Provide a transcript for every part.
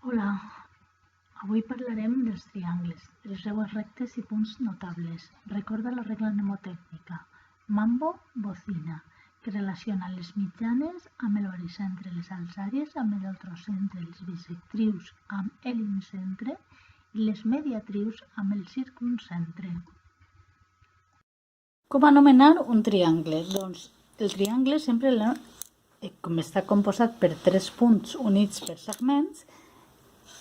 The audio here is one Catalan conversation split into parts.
Hola, avui parlarem dels triangles, les reues rectes i punts notables. Recorda la regla mnemotècnica Mambo Bocina, que relaciona les mitjanes amb el baricentre, les alçàries amb el trocentre, els bisectrius amb l'incentre i les mediatrius amb el circumcentre. Com anomenar un triangle? Doncs el triangle sempre, com està composat per 3 punts units per segments,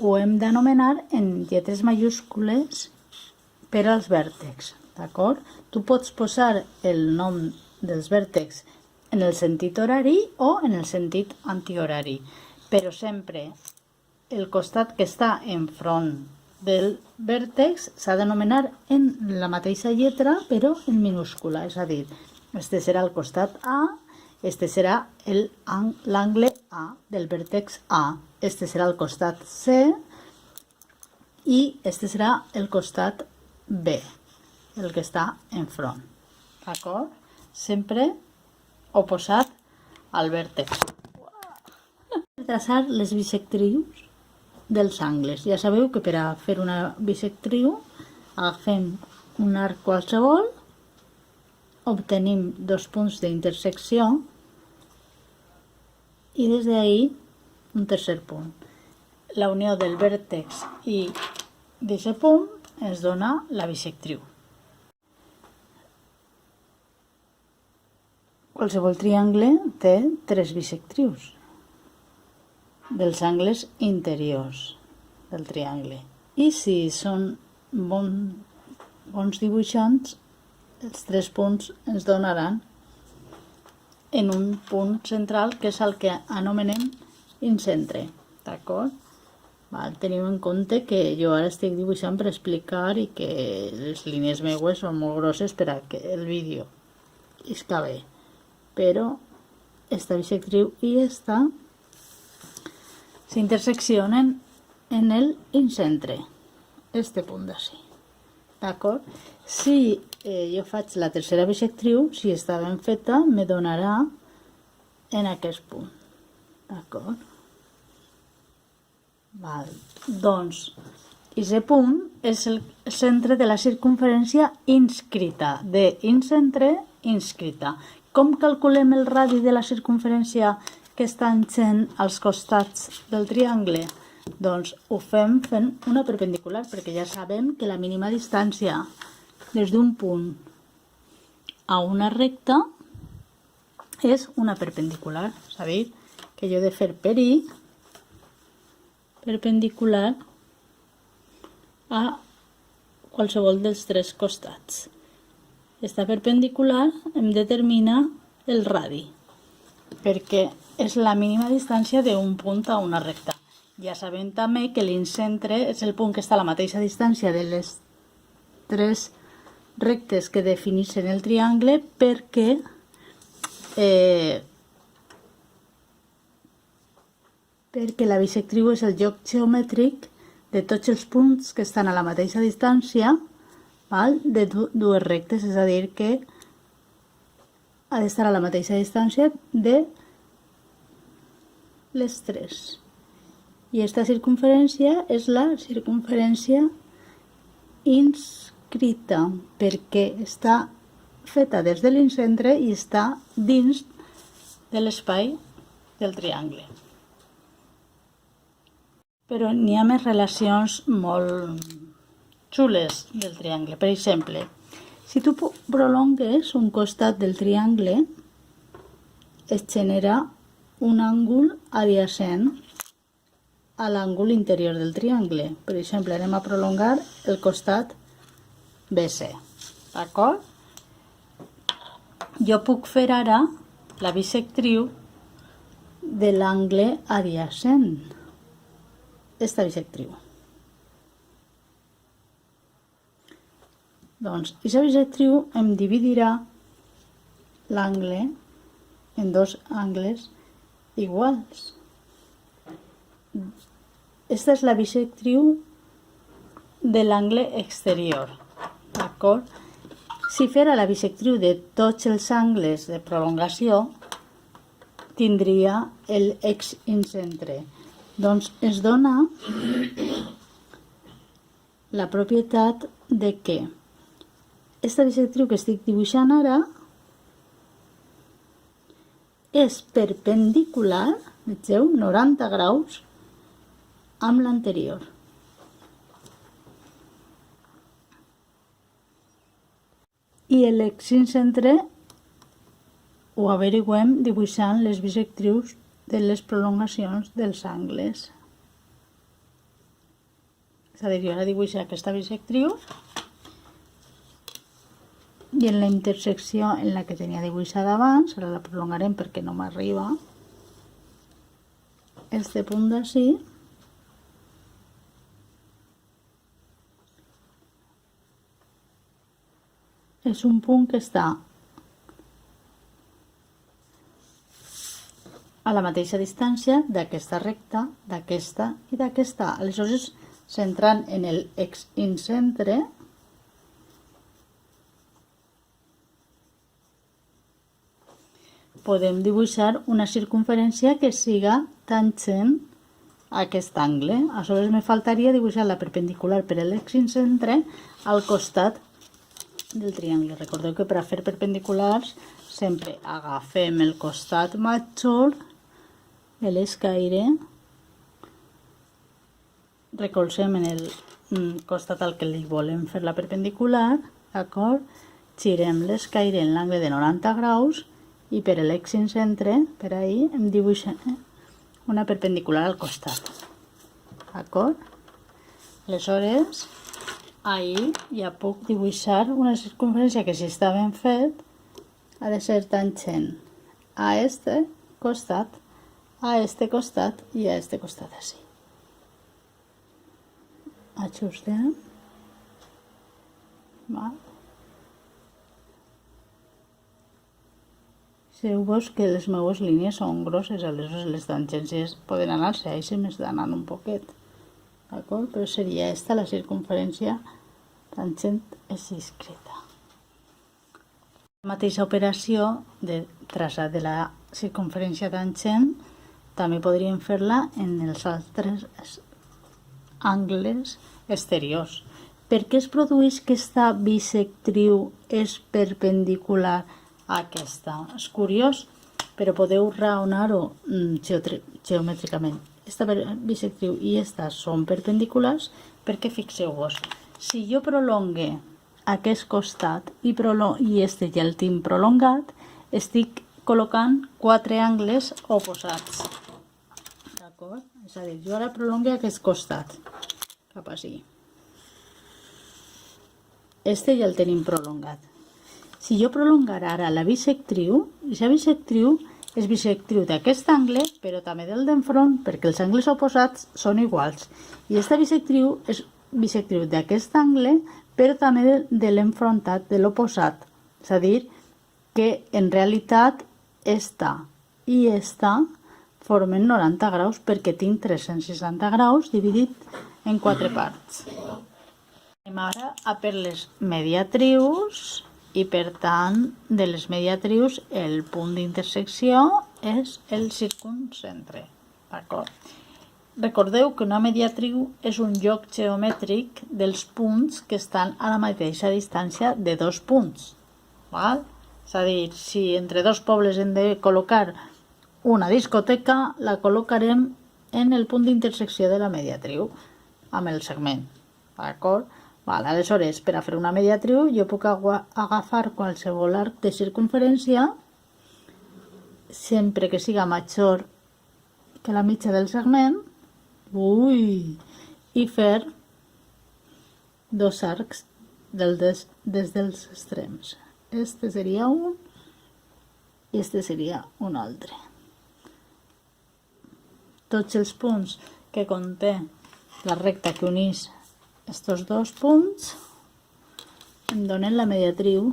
ho hem d'anomenar en lletres majúscules per als vèrtexs, d'acord? Tu pots posar el nom dels vèrtexs en el sentit horari o en el sentit antihorari, però sempre el costat que està enfront del vèrtex s'ha d'anomenar en la mateixa lletra però en minúscula, és a dir, este serà el costat A, este serà l'angle A del vèrtex A, este serà el costat C i este serà el costat B, el que està enfront, d'acord? Sempre oposat al vèrtex. Traçar les bisectrius dels angles. Ja sabeu que per a fer una bisectriu agafem un arc qualsevol, obtenim 2 punts d'intersecció i des d'ahí un tercer punt. La unió del vèrtex i d'aquest punt ens dona la bisectriu. Qualsevol triangle té 3 bisectrius dels angles interiors del triangle. I si són bons dibuixants, els 3 punts ens donaran en un punt central que és el que anomenem incentre, d'acord? Teniu en compte que jo ara estic dibuixant per explicar i que les línies meues són molt grosses per a que el vídeo isca bé, però esta bisectriu i esta s'interseccionen en el incentre, este punt d'ací, d'acord? Si jo faig la tercera bisectriu, si està ben feta, me donarà en aquest punt, d'acord? Doncs, aquest punt és el centre de la circumferència inscrita, de incentre inscrita. Com calculem el radi de la circumferència que estan sent als costats del triangle? Doncs ho fem fent una perpendicular, perquè ja sabem que la mínima distància des d'un punt a una recta és una perpendicular. És a dir, que jo he de fer perí perpendicular a qualsevol dels 3 costats. Esta perpendicular em determina el radi, perquè és la mínima distància d'un punt a una recta. Ja sabem també que l'incentre és el punt que està a la mateixa distància de les 3 rectes que defineixen el triangle, perquè la bisectriu és el lloc geomètric de tots els punts que estan a la mateixa distància de dues rectes, és a dir, que ha d'estar a la mateixa distància de les 3. I aquesta circumferència és la circumferència inscrita, perquè està feta des de l'incentre i està dins de l'espai del triangle. Però n'hi ha més relacions molt xules del triangle. Per exemple, si tu prolongues un costat del triangle, es genera un àngul adjacent a l'àngul interior del triangle. Per exemple, anem a prolongar el costat BC. D'acord? Jo puc fer ara la bisectriu de l'angle adjacent. Esta bisectriu. Doncs, aquesta bisectriu em dividirà l'angle en 2 angles iguals. Esta és la bisectriu de l'angle exterior, d'acord? Si fera la bisectriu de tots els angles de prolongació, tindria l'exincentre. Doncs es dona la propietat de que aquesta bisectriu que estic dibuixant ara és perpendicular, vegeu, 90 graus, amb l'anterior. I l'exincentre ho averiguem dibuixant les bisectrius de les prolongacions dels angles. És a dir, jo ara dibuixo aquesta bisectriu i en la intersecció en la que tenia dibuixada abans, ara la prolongarem perquè no m'arriba, este punt d'ací és un punt que està a la mateixa distància d'aquesta recta, d'aquesta i d'aquesta. Aleshores, centrant en el exincentre, podem dibuixar una circunferència que siga tangent a aquest angle. Aleshores, me faltaria dibuixar la perpendicular per l'exincentre al costat del triangle. Recordeu que per a fer perpendiculars sempre agafem el costat major de l'escaire, recolzem en el costat al que li volem fer la perpendicular, d'acord? Girem l'escaire en l'angle de 90 graus i per l'exincentre, per ahí, em dibuixem una perpendicular al costat, d'acord? Aleshores, ahí ja puc dibuixar una circunferència que si està ben fet ha de ser tangent a este costat, a este costat i a este costat així. Ajustem. Sabeu-vos que les meues línies són grosses, aleshores les tangències poden anar-se, ahí se m'està anant un poquet. D'acord? Però seria esta la circunferència tangent així escrita. La mateixa operació de traçat de la circunferència tangent també podríem fer-la en els altres angles exteriors. Per què es produeix que aquesta bisectriu és perpendicular a aquesta? És curiós, però podeu raonar-ho geomètricament. Aquesta bisectriu i aquesta són perpendiculars perquè fixeu-vos, si jo prolongue aquest costat i este ja el tinc prolongat, estic col·locant 4 angles oposats. D'acord? És a dir, jo ara prolongue aquest costat cap així. Este ja el tenim prolongat. Si jo prolongar ara la bisectriu, aquesta bisectriu és bisectriu d'aquest angle, però també del d'enfront, perquè els angles oposats són iguals. I aquesta bisectriu és bisectriu d'aquest angle, però també de l'enfrontat, de l'oposat. És a dir, que en realitat esta i esta formen 90 graus perquè tinc 360 graus dividit en 4 parts. Anem ara a per les mediatrius i per tant de les mediatrius el punt d'intersecció és el circuncentre. D'acord? Recordeu que una mediatriu és un lloc geomètric dels punts que estan a la mateixa distància de dos punts. Val? És a dir, si entre dos pobles hem de col·locar una discoteca, la col·locarem en el punt d'intersecció de la mediatriu, amb el segment. D'acord? Aleshores, per a fer una mediatriu, jo puc agafar qualsevol arc de circunferència, sempre que siga major que la mitja del segment, i fer dos arcs des dels extrems. Este seria un i este seria un altre. Tots els punts que conté la recta que uneix estos dos punts em donen la mediatriu,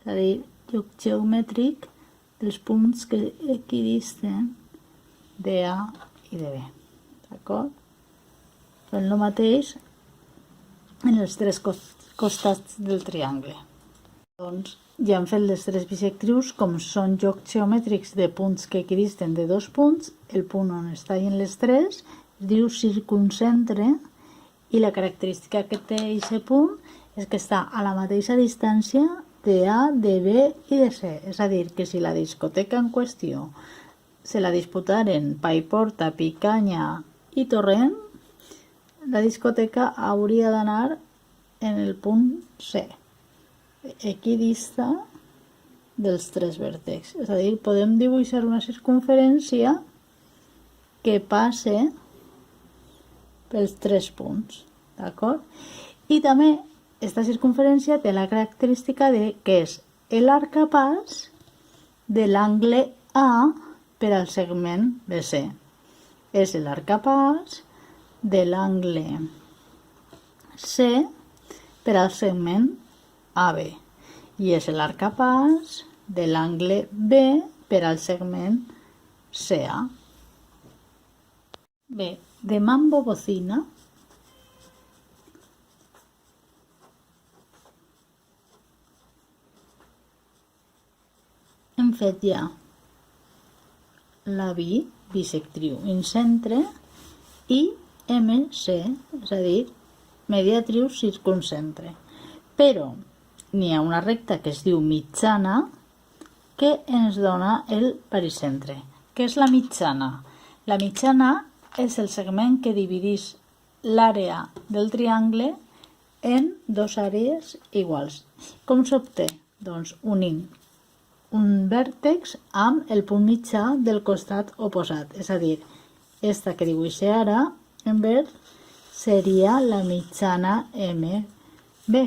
és a dir, lloc geomètric dels punts que equidisten de A i de B. D'acord? Fem el mateix en els tres costats del triangle. Doncs ja hem fet les tres bisectrius, com són jocs geomètrics de punts que equidisten de 2 punts, el punt on es tallen les tres es diu circumcentre i la característica que té aquest punt és que està a la mateixa distància de A, de B i de C. És a dir, que si la discoteca en qüestió se la disputaren Paiporta, Picanya i Torrent, la discoteca hauria d'anar en el punt C, equidista dels tres vèrtexs. És a dir, podem dibuixar una circumferència que passe pels tres punts, d'acord? I també aquesta circumferència té la característica de que és l'arcapàs de l'angle A per al segment BC. És l'arcapàs de l'angle C per al segment AB i és l'arcapàs de l'angle B per al segment CA. Bé, de Mambo Bocina hem fet ja la bisectriu incentre i MC, és a dir, mediatriu circumcentre. Però n'hi ha una recta que es diu mitjana que ens dona el pericentre. Què és la mitjana? La mitjana és el segment que divideix l'àrea del triangle en dos àrees iguals. Com s'obté? Doncs unint un vèrtex amb el punt mitjà del costat oposat. És a dir, esta que dibuixé ara en verd seria la mitjana MB.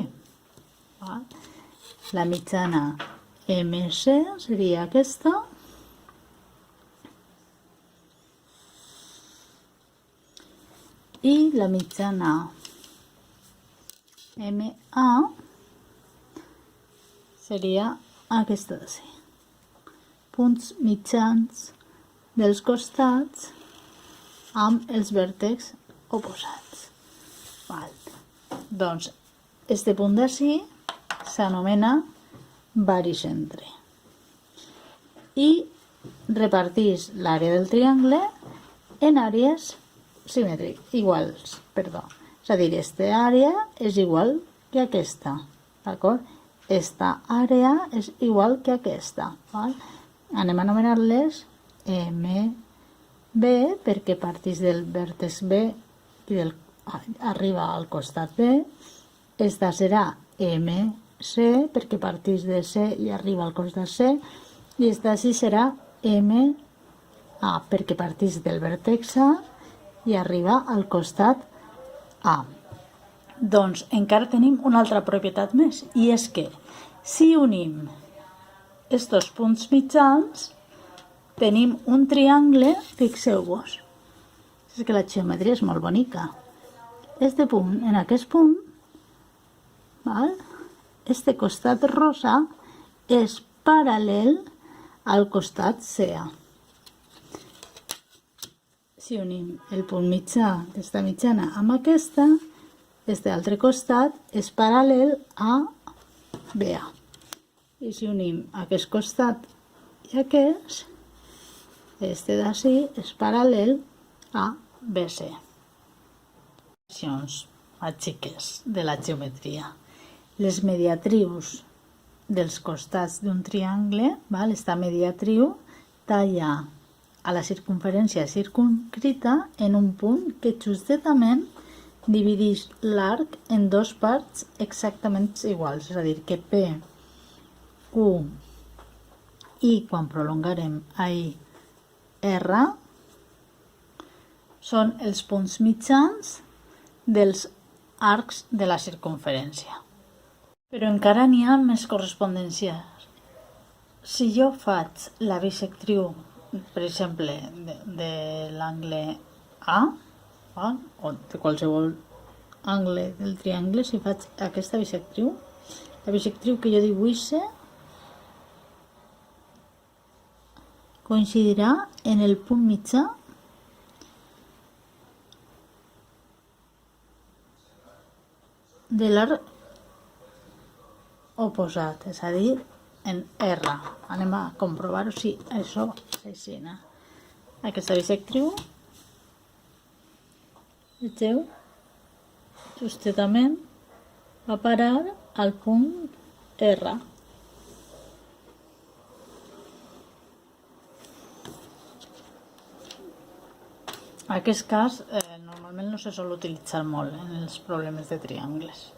La mitjana MC seria aquesta. I la mitjana MA seria aquesta d'ací. Punts mitjans dels costats amb els vèrtexs oposats. Doncs, este punt d'ací s'anomena baricentre i reparteix l'àrea del triangle en àrees iguals. És a dir, aquesta àrea és igual que aquesta, d'acord? Esta àrea és igual que aquesta. Anem a anomenar-les MB perquè parteix del vèrtex B i arriba al costat B. Esta serà MC perquè parteix de C i arriba al costat C. I esta sí serà MA perquè parteix del vèrtex A i arriba al costat A. Doncs encara tenim una altra propietat més, i és que si unim estos punts mitjans tenim un triangle, fixeu-vos. És que la geometria és molt bonica. Este punt, en aquest punt, este costat rosa és paral·lel al costat CA. Si unim el punt mitjà d'esta mitjana amb aquesta, este altre costat és paral·lel a BA. I si unim aquest costat i aquest, este d'ací és paral·lel a BC. Més xiques de la geometria. Les mediatrius dels costats d'un triangle, esta mediatriu talla a la circunferència circumscrita en un punt que justament divideix l'arc en dues parts exactament iguals. És a dir, que P, Q i quan prolongarem I, R són els punts mitjans dels arcs de la circunferència. Però encara n'hi ha més correspondències. Si jo faig la bisectriu, per exemple, de l'angle A, o de qualsevol angle del triangle, si faig aquesta bisectriu, la bisectriu que jo dibuixe coincidirà en el punt mitjà de l'arc oposat, és a dir, en R. Anem a comprovar-ho si això és així. Aquesta bisectriu, vegeu, justament va parar al punt R. Aquest cas normalment no se sol utilitzar molt en els problemes de triangles.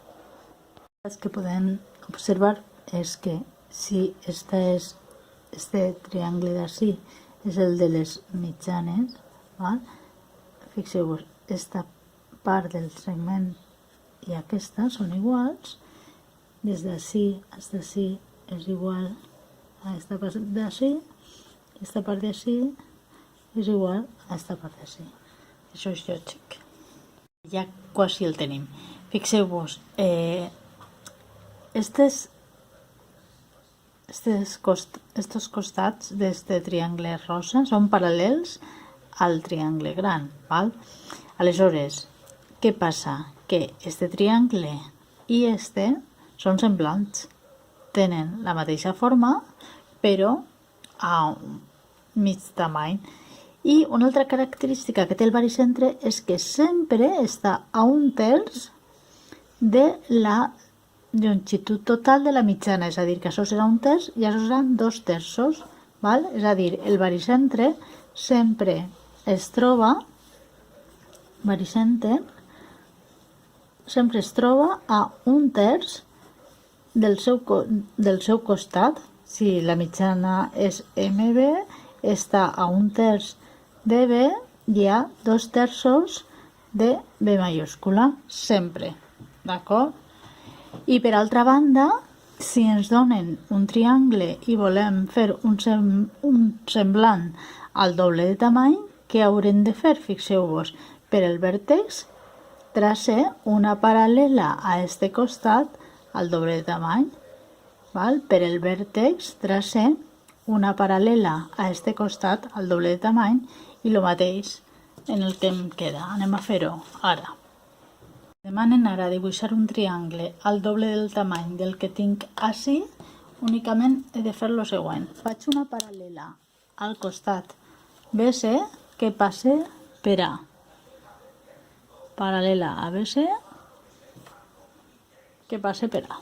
El que podem observar és que si este triangle d'ací és el de les mitjanes, fixeu-vos, aquesta part del segment i aquesta són iguals, des d'ací fins d'ací és igual a aquesta part d'ací, aquesta part d'ací és igual a aquesta part d'ací. Això és lògic. Ja quasi el tenim. Fixeu-vos, estos costats d'este triangle rosa són paral·lels al triangle gran, val? Aleshores, què passa? Que este triangle i este són semblants, tenen la mateixa forma, però a mig tamany. I una altra característica que té el baricentre és que sempre està a 1/3 de la longitud total de la mitjana, és a dir, que això serà 1/3 i això seran 2/3, val? És a dir, el baricentre sempre es troba a 1/3 del seu costat. Si la mitjana és MB, està a 1/3 de B i a 2/3 de B majúscula, sempre, d'acord? I per altra banda, si ens donen un triangle i volem fer un semblant al doble de tamany, què haurem de fer? Fixeu-vos, per el vèrtex trace una paral·lela a este costat al doble de tamany, val? Per el vèrtex trace una paral·lela a este costat al doble de tamany i el mateix en el que em queda. Anem a fer-ho ara. Demanen ara dibuixar un triangle al doble del tamany del que tinc ací. Únicament he de fer lo següent. Faig una paral·lela al costat BC que passe per A. Paral·lela a BC que passe per A.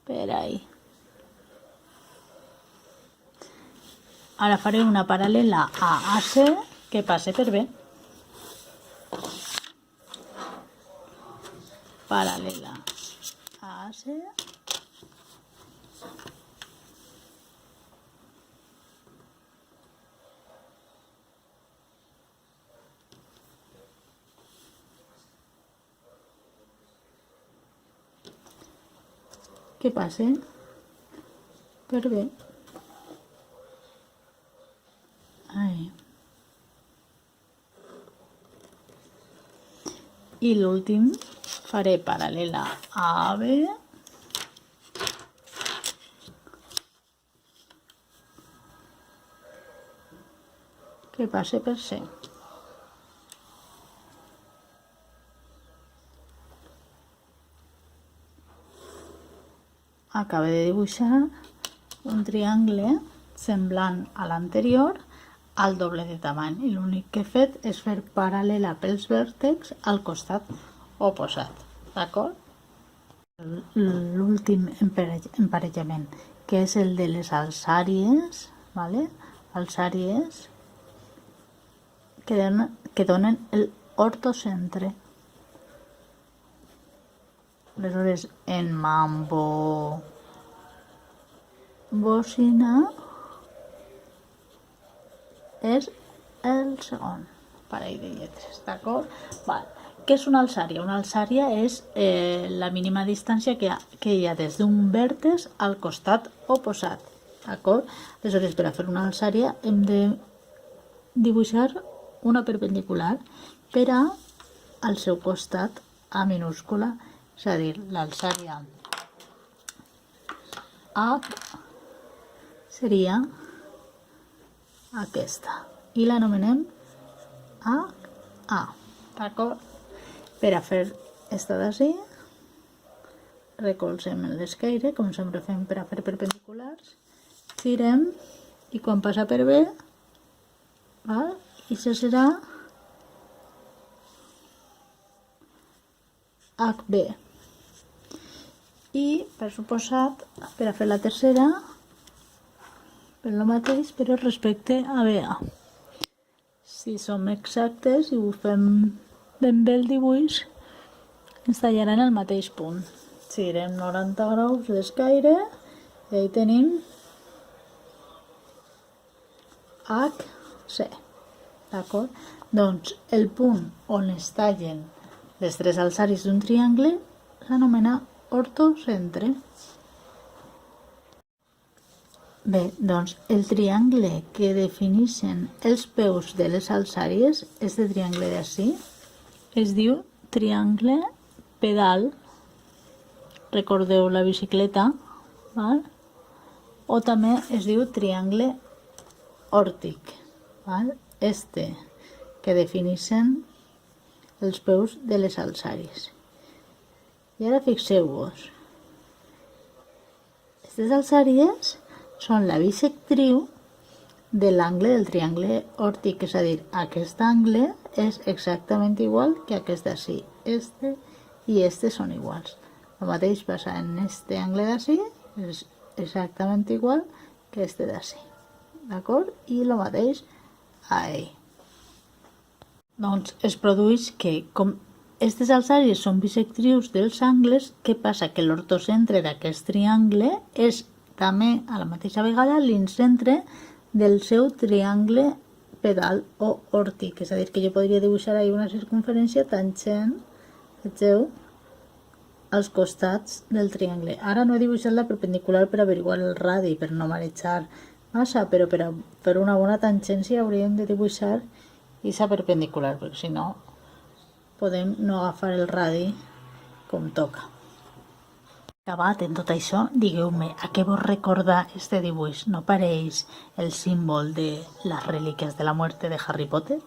Per ahí. Ara faré una paral·lela a AC que passe per B. Paral·lela a AC que passe per B. Ahí. I l'últim faré paral·lela a AB que passe per C. Acabo de dibuixar un triangle semblant a l'anterior al doble de tamany i l'únic que he fet és fer paral·lela pels vèrtexs al costat oposat, d'acord? L'últim emparellament, que és el de les alçàries, ¿vale? Alçàries que donen l'ortocentre. Aleshores, en Mambo Bocina és el segon parell de lletres, d'acord? Què és una alçària? Una alçària és la mínima distància que hi ha des d'un vèrtex al costat oposat, d'acord? Aleshores, per a fer una alçària hem de dibuixar una perpendicular per al seu costat A minúscula, és a dir, l'alçària H seria aquesta i l'anomenem HA, d'acord? Per a fer esta d'ací, recolzem en l'esquaire, com sempre fem per a fer perpendiculars, girem i quan passa per B, val? I això serà HB. I, per suposat, per a fer la tercera, per lo mateix, però respecte a BA. Si som exactes i ho fem ben bé el dibuix, ens tallarà en el mateix punt. Girem 90 graus l'esquaire i ahí tenim HC. D'acord? Doncs el punt on es tallen les tres alçàries d'un triangle s'anomena ortocentre. Bé, doncs el triangle que defineixen els peus de les alçàries, este triangle d'ací, es diu triangle pedal. Recordeu la bicicleta, val? O també es diu triangle òrtic, val? Este que defineixen els peus de les alçàries. I ara fixeu-vos, aquestes alçàries són la bisectriu de l'angle del triangle òrtic, és a dir, aquest angle és exactament igual que aquest d'ací. Este i este són iguals. El mateix passa en este angle d'ací, és exactament igual que este d'ací. D'acord? I el mateix ahí. Doncs es produeix que, com aquestes alçàries són bisectrius dels angles, què passa? Que l'ortocentre d'aquest triangle és també a la mateixa vegada l'incentre del seu triangle pedal o òrtic. És a dir, que jo podria dibuixar ahí una circunferència tangent, vegeu, als costats del triangle. Ara no he dibuixat la perpendicular per averiguar el radi, per no marejar massa, però per a fer una bona tangència hauríem de dibuixar aquesta perpendicular, perquè si no podem no agafar el radi com toca. Acabat en tot això, digueu-me a què vos recorda este dibuix. No pareix el símbol de les relíquies de la muerte de Harry Potter?